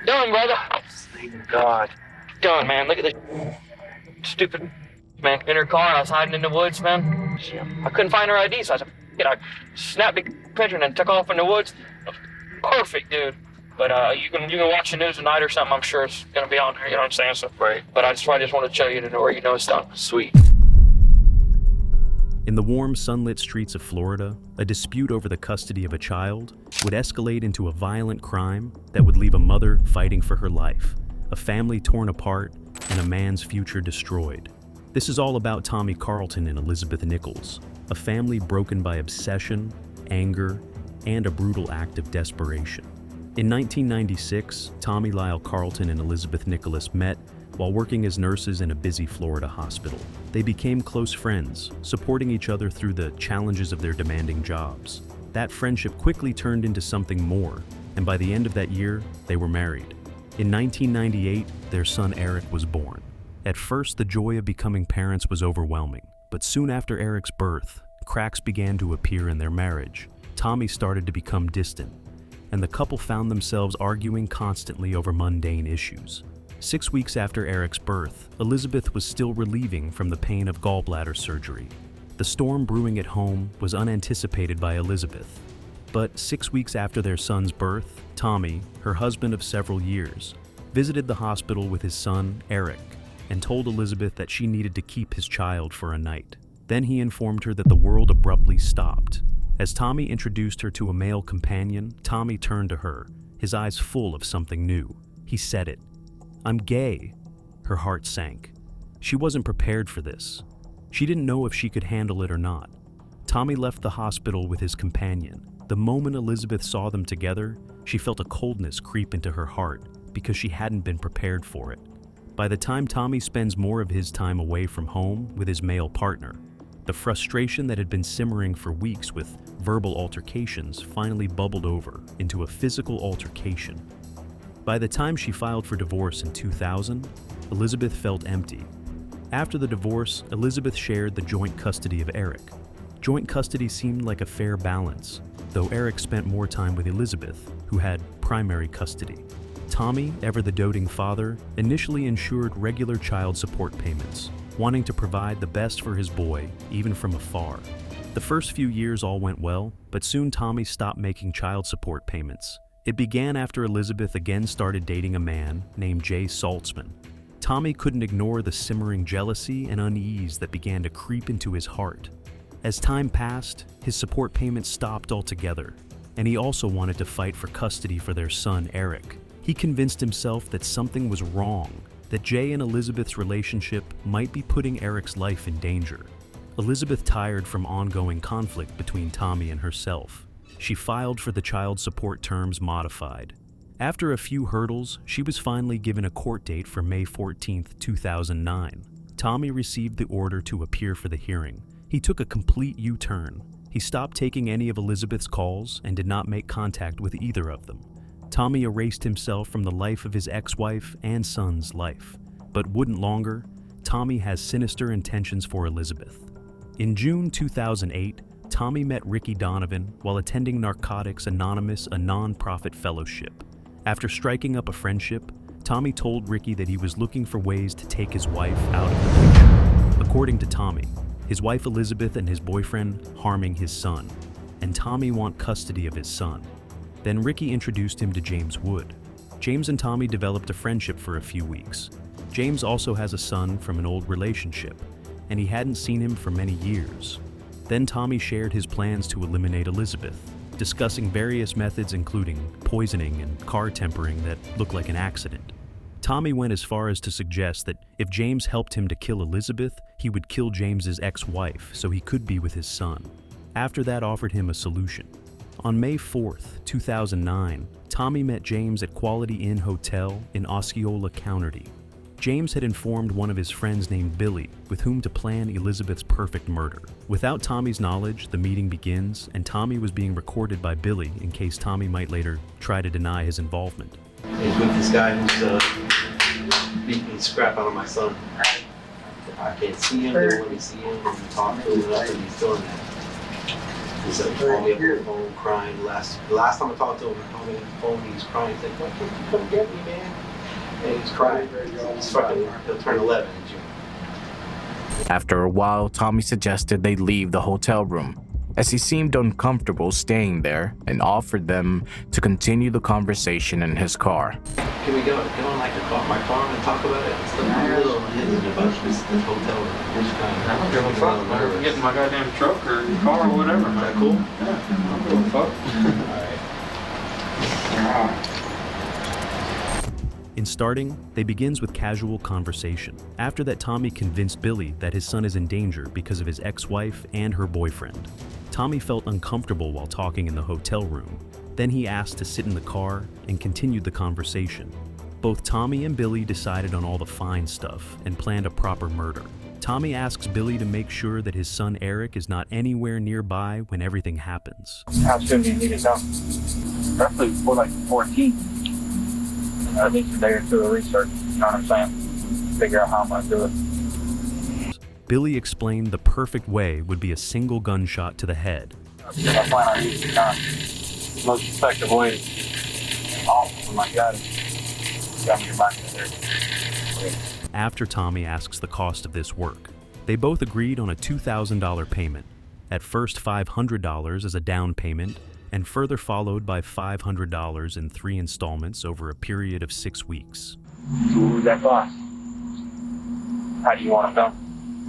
Done, brother. Thank God. Done, man. Look at this stupid man in her car. I was hiding in the woods, man. I couldn't find her ID, so I snapped a picture and then took off in the woods. Perfect, dude. But you can watch the news tonight or something. I'm sure it's gonna be on there. You know what I'm saying? So, right. But I just want to show you to know where you know it's done. Sweet. In the warm, sunlit streets of Florida, a dispute over the custody of a child would escalate into a violent crime that would leave a mother fighting for her life, a family torn apart, and a man's future destroyed. This is all about Tommy Carlton and Elizabeth Nichols, a family broken by obsession, anger, and a brutal act of desperation. In 1996, Tommy Lyle Carlton and Elizabeth Nicholas met while working as nurses in a busy Florida hospital. They became close friends, supporting each other through the challenges of their demanding jobs. That friendship quickly turned into something more, and by the end of that year, they were married. In 1998, their son Eric was born. At first, the joy of becoming parents was overwhelming, but soon after Eric's birth, cracks began to appear in their marriage. Tommy started to become distant, and the couple found themselves arguing constantly over mundane issues. 6 weeks after Eric's birth, Elizabeth was still relieving from the pain of gallbladder surgery. The storm brewing at home was unanticipated by Elizabeth. But 6 weeks after their son's birth, Tommy, her husband of several years, visited the hospital with his son, Eric, and told Elizabeth that she needed to keep his child for a night. Then he informed her that the world abruptly stopped. As Tommy introduced her to a male companion, Tommy turned to her, his eyes full of something new. He said it. "I'm gay." Her heart sank. She wasn't prepared for this. She didn't know if she could handle it or not. Tommy left the hospital with his companion. The moment Elizabeth saw them together, she felt a coldness creep into her heart because she hadn't been prepared for it. By the time Tommy spends more of his time away from home with his male partner, the frustration that had been simmering for weeks with verbal altercations finally bubbled over into a physical altercation. By the time she filed for divorce in 2000, Elizabeth felt empty. After the divorce, Elizabeth shared the joint custody of Eric. Joint custody seemed like a fair balance, though Eric spent more time with Elizabeth, who had primary custody. Tommy, ever the doting father, initially ensured regular child support payments, wanting to provide the best for his boy, even from afar. The first few years all went well, but soon Tommy stopped making child support payments. It began after Elizabeth again started dating a man named Jay Saltzman. Tommy couldn't ignore the simmering jealousy and unease that began to creep into his heart. As time passed, his support payments stopped altogether, and he also wanted to fight for custody for their son, Eric. He convinced himself that something was wrong, that Jay and Elizabeth's relationship might be putting Eric's life in danger. Elizabeth tired from ongoing conflict between Tommy and herself. She filed for the child support terms modified. After a few hurdles, she was finally given a court date for May 14, 2009. Tommy received the order to appear for the hearing. He took a complete U-turn. He stopped taking any of Elizabeth's calls and did not make contact with either of them. Tommy erased himself from the life of his ex-wife and son's life. But wouldn't longer, Tommy has sinister intentions for Elizabeth. In June 2008, Tommy met Ricky Donovan while attending Narcotics Anonymous, a non-profit fellowship. After striking up a friendship, Tommy told Ricky that he was looking for ways to take his wife out of the picture. According to Tommy, his wife Elizabeth and his boyfriend harming his son, and Tommy want custody of his son. Then Ricky introduced him to James Wood. James and Tommy developed a friendship for a few weeks. James also has a son from an old relationship, and he hadn't seen him for many years. Then Tommy shared his plans to eliminate Elizabeth, discussing various methods including poisoning and car tempering that looked like an accident. Tommy went as far as to suggest that if James helped him to kill Elizabeth, he would kill James's ex-wife so he could be with his son. After that, offered him a solution. On May 4th, 2009, Tommy met James at Quality Inn Hotel in Osceola County. James had informed one of his friends named Billy with whom to plan Elizabeth's perfect murder. Without Tommy's knowledge, the meeting begins, and Tommy was being recorded by Billy in case Tommy might later try to deny his involvement. He's with this guy who's beating the scrap out of my son. I can't see him, they won't let me see him, and talk to him, and he's still in there. He's like calling me up on the phone, crying. The last time I talked to him, he called me on the phone. He was crying. He's like, "Why can't you come get me, man?" And he's crying. He's fucking. He'll turn 11 in June. After a while, Tommy suggested they leave the hotel room, as he seemed uncomfortable staying there, and offered them to continue the conversation in his car. Can we go in like my car and talk about it? It's I'm a little hesitant about this hotel room. I don't give a fuck. I'm getting my goddamn truck or car or whatever. Is that cool? Yeah, I don't give a fuck. All right. In starting, they begins with casual conversation. After that, Tommy convinced Billy that his son is in danger because of his ex-wife and her boyfriend. Tommy felt uncomfortable while talking in the hotel room. Then he asked to sit in the car and continued the conversation. Both Tommy and Billy decided on all the fine stuff and planned a proper murder. Tommy asks Billy to make sure that his son Eric is not anywhere nearby when everything happens. How soon do you need it done? Roughly before like 14. At least a day or two of research, you know what I'm saying? Figure out how I'm gonna do it. Billy explained the perfect way would be a single gunshot to the head. I plan on using the gun. The most effective way is awesome like that is got me your back there. After Tommy asks the cost of this work, they both agreed on a $2,000 payment. At first $500 as a down payment, and further followed by $500 in 3 installments over a period of 6 weeks. So what would that cost? How do you want it done?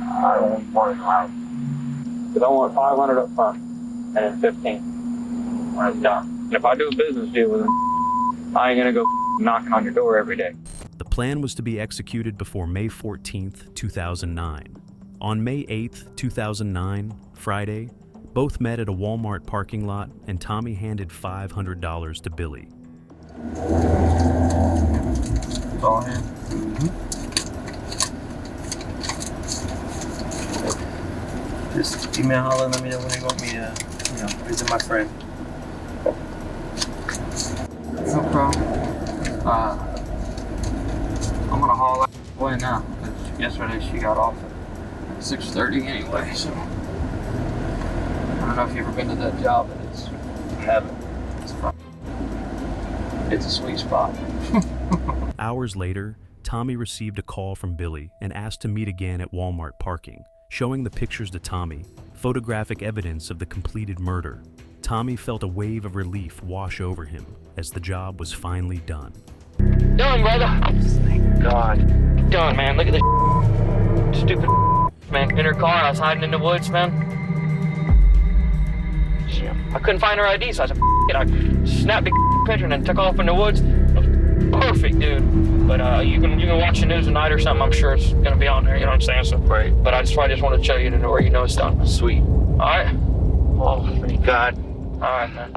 I don't want more than around. Because I want 500 up front and then 15 when it's done. And if I do a business deal with them, I ain't gonna go knocking on your door every day. The plan was to be executed before May 14th, 2009. On May 8th, 2009, Friday, both met at a Walmart parking lot, and Tommy handed $500 to Billy. It's all in. Just email holler, let me know when they want me to, visit my friend. No problem. I'm gonna haul out away now, because yesterday she got off at 6:30 anyway, so. I don't know if you've ever been to that job, but it's heaven. It's fun. It's a sweet spot. Hours later, Tommy received a call from Billy and asked to meet again at Walmart parking, showing the pictures to Tommy, photographic evidence of the completed murder. Tommy felt a wave of relief wash over him as the job was finally done. Done, brother. Thank God. Done, man. Look at this stupid man in her car. I was hiding in the woods, man. I couldn't find her ID, so I said, I snapped the picture and then took off in the woods. Perfect, dude. But you can watch the news tonight or something. I'm sure it's gonna be on there. You know what I'm saying? So great. But I just wanted to show you to know where you know it's done. Sweet. All right. Oh, thank God. All right, man.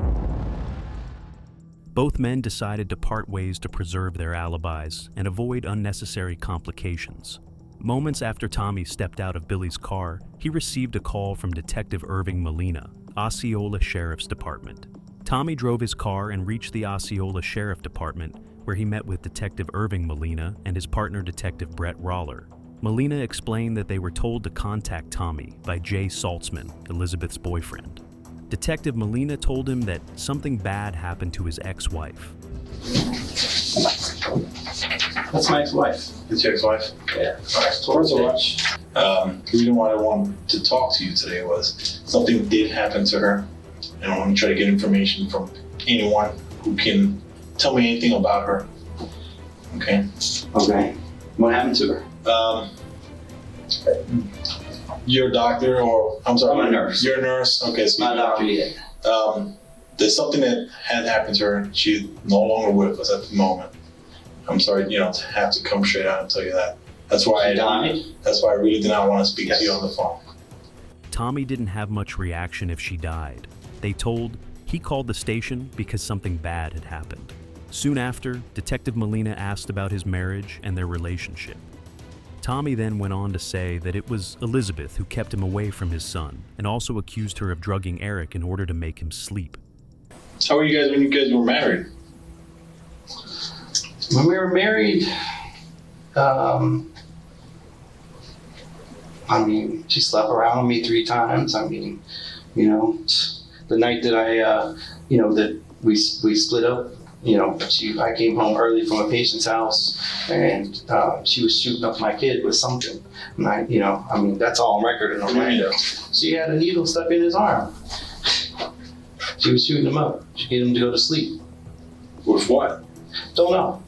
Both men decided to part ways to preserve their alibis and avoid unnecessary complications. Moments after Tommy stepped out of Billy's car, he received a call from Detective Irving Molina, Osceola Sheriff's Department. Tommy drove his car and reached the Osceola Sheriff Department, where he met with Detective Irving Molina and his partner Detective Brett Roller. Molina explained that they were told to contact Tommy by Jay Saltzman, Elizabeth's boyfriend. Detective Molina told him that something bad happened to his ex-wife. That's my ex-wife. It's your ex-wife? Yeah. Towards so much. The reason why I wanted to talk to you today was something did happen to her, and I want to try to get information from anyone who can tell me anything about her. Okay? Okay. What happened to her? You're a doctor, or I'm sorry. I'm a nurse. You're a nurse? Okay, so Not a doctor yet. There's something that had happened to her. She's no longer with us at the moment. I'm sorry, to have to come straight out and tell you that. That's why That's why I really did not want to speak to you on the phone. Tommy didn't have much reaction if she died. They told he called the station because something bad had happened. Soon after, Detective Molina asked about his marriage and their relationship. Tommy then went on to say that it was Elizabeth who kept him away from his son and also accused her of drugging Eric in order to make him sleep. How were you guys when you guys were married? When we were married, she slept around with me 3 times. the night that that we split up, I came home early from a patient's house, and she was shooting up my kid with something. And that's all on record in Orlando. She had a needle stuck in his arm. She was shooting him up to get him to go to sleep. With what? Don't know.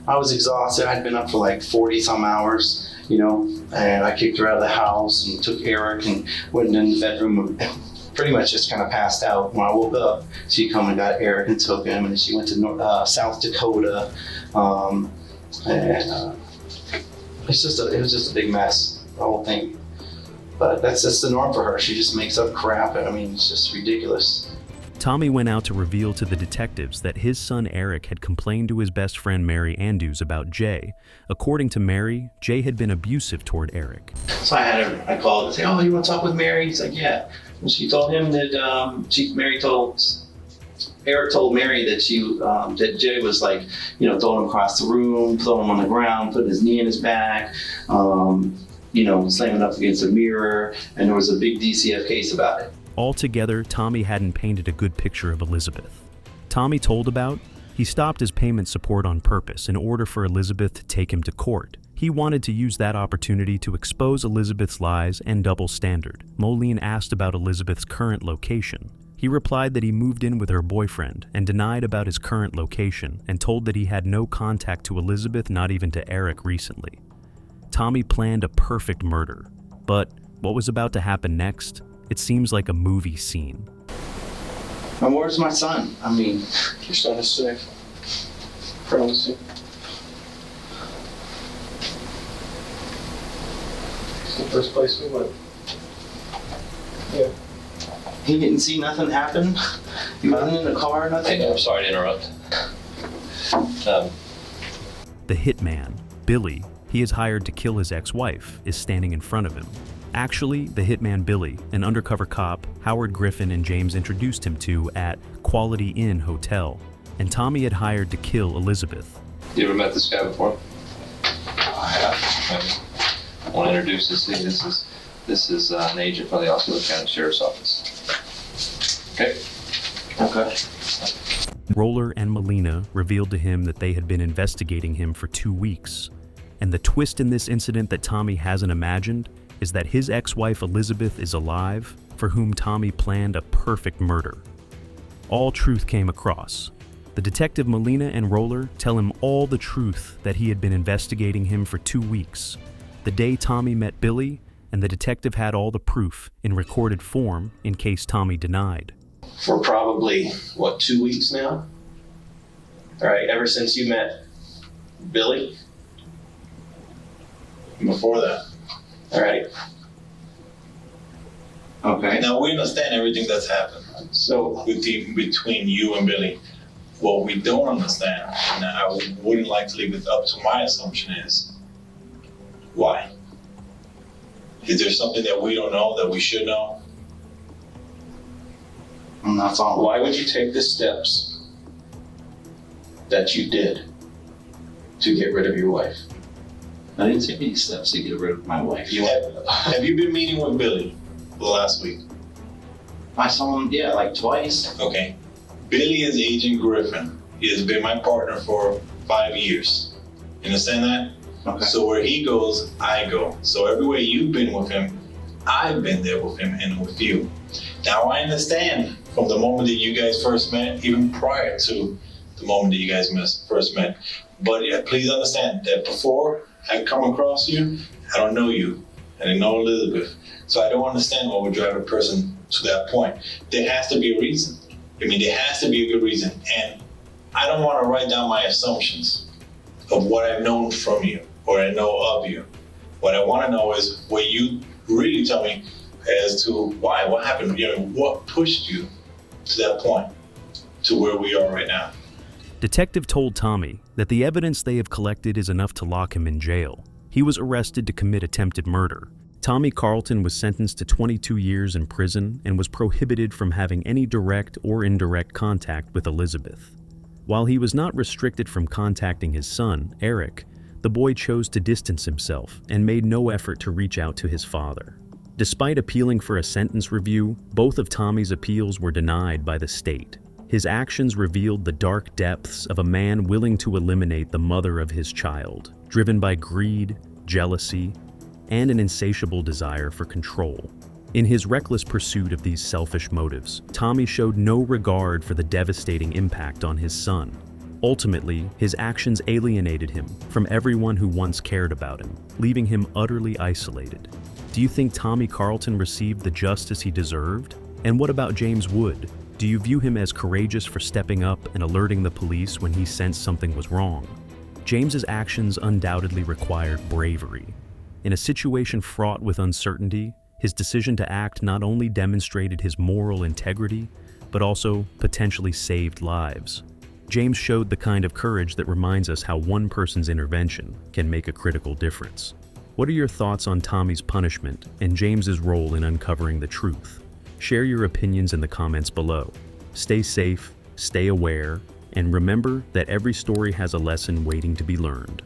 I was exhausted. I'd been up for like 40 some hours, and I kicked her out of the house and took Eric and went in the bedroom and pretty much just kind of passed out. When I woke up, she come and got Eric and took him, and she went to South Dakota. It was just a big mess, the whole thing. But that's just the norm for her. She just makes up crap. It's just ridiculous. Tommy went out to reveal to the detectives that his son Eric had complained to his best friend Mary Andrews about Jay. According to Mary, Jay had been abusive toward Eric. So I called and say, "Oh, you want to talk with Mary?" He's like, "Yeah." And she told him that Eric told Mary that that Jay was throwing him across the room, throwing him on the ground, putting his knee in his back, slamming up against a mirror, and there was a big DCF case about it. Altogether, Tommy hadn't painted a good picture of Elizabeth. Tommy told about, he stopped his payment support on purpose in order for Elizabeth to take him to court. He wanted to use that opportunity to expose Elizabeth's lies and double standard. Moline asked about Elizabeth's current location. He replied that he moved in with her boyfriend and denied about his current location and told that he had no contact to Elizabeth, not even to Eric recently. Tommy planned a perfect murder, but what was about to happen next? It seems like a movie scene. And where's my son? Your son is safe. Promise you. It's the first place we went. Yeah. He didn't see nothing happen? He wasn't in the car or nothing? I'm sorry to interrupt. The hitman, Billy, he is hired to kill his ex-wife, is standing in front of him. Actually, the hitman Billy, an undercover cop Howard Griffin and James introduced him to at Quality Inn Hotel, and Tommy had hired to kill Elizabeth. You ever met this guy before? I have. I want to introduce this is an agent from the Osceola County Sheriff's Office. Okay. Roller and Molina revealed to him that they had been investigating him for 2 weeks, and the twist in this incident that Tommy hasn't imagined is that his ex-wife Elizabeth is alive, for whom Tommy planned a perfect murder. All truth came across. The detective Molina and Roller tell him all the truth that he had been investigating him for 2 weeks, the day Tommy met Billy, and the detective had all the proof in recorded form in case Tommy denied. For probably, 2 weeks now? All right, ever since you met Billy? Before that. All right. Okay. Now we understand everything that's happened. So Between you and Billy. What we don't understand, and I wouldn't like to leave it up to my assumption, is why? Is there something that we don't know that we should know? I'm not following. Why would you take the steps that you did to get rid of your wife? I didn't take any steps to get rid of my wife. Have you been meeting with Billy the last week? I saw him, twice. Okay. Billy is Agent Griffin. He has been my partner for 5 years. You understand that? Okay. So where he goes, I go. So everywhere you've been with him, I've been there with him and with you. Now I understand from the moment that you guys first met, even prior to the moment that you guys first met. But please understand that before I come across you, I don't know you. I didn't know Elizabeth. So I don't understand what would drive a person to that point. There has to be a reason. There has to be a good reason. And I don't want to write down my assumptions of what I've known from you or I know of you. What I want to know is what you really tell me as to why, what happened, what pushed you to that point, to where we are right now. Detective told Tommy that the evidence they have collected is enough to lock him in jail. He was arrested to commit attempted murder. Tommy Carlton was sentenced to 22 years in prison and was prohibited from having any direct or indirect contact with Elizabeth. While he was not restricted from contacting his son, Eric, the boy chose to distance himself and made no effort to reach out to his father. Despite appealing for a sentence review, both of Tommy's appeals were denied by the state. His actions revealed the dark depths of a man willing to eliminate the mother of his child, driven by greed, jealousy, and an insatiable desire for control. In his reckless pursuit of these selfish motives, Tommy showed no regard for the devastating impact on his son. Ultimately, his actions alienated him from everyone who once cared about him, leaving him utterly isolated. Do you think Tommy Carlton received the justice he deserved? And what about James Wood? Do you view him as courageous for stepping up and alerting the police when he sensed something was wrong? James's actions undoubtedly required bravery. In a situation fraught with uncertainty, his decision to act not only demonstrated his moral integrity, but also potentially saved lives. James showed the kind of courage that reminds us how one person's intervention can make a critical difference. What are your thoughts on Tommy's punishment and James's role in uncovering the truth? Share your opinions in the comments below. Stay safe, stay aware, and remember that every story has a lesson waiting to be learned.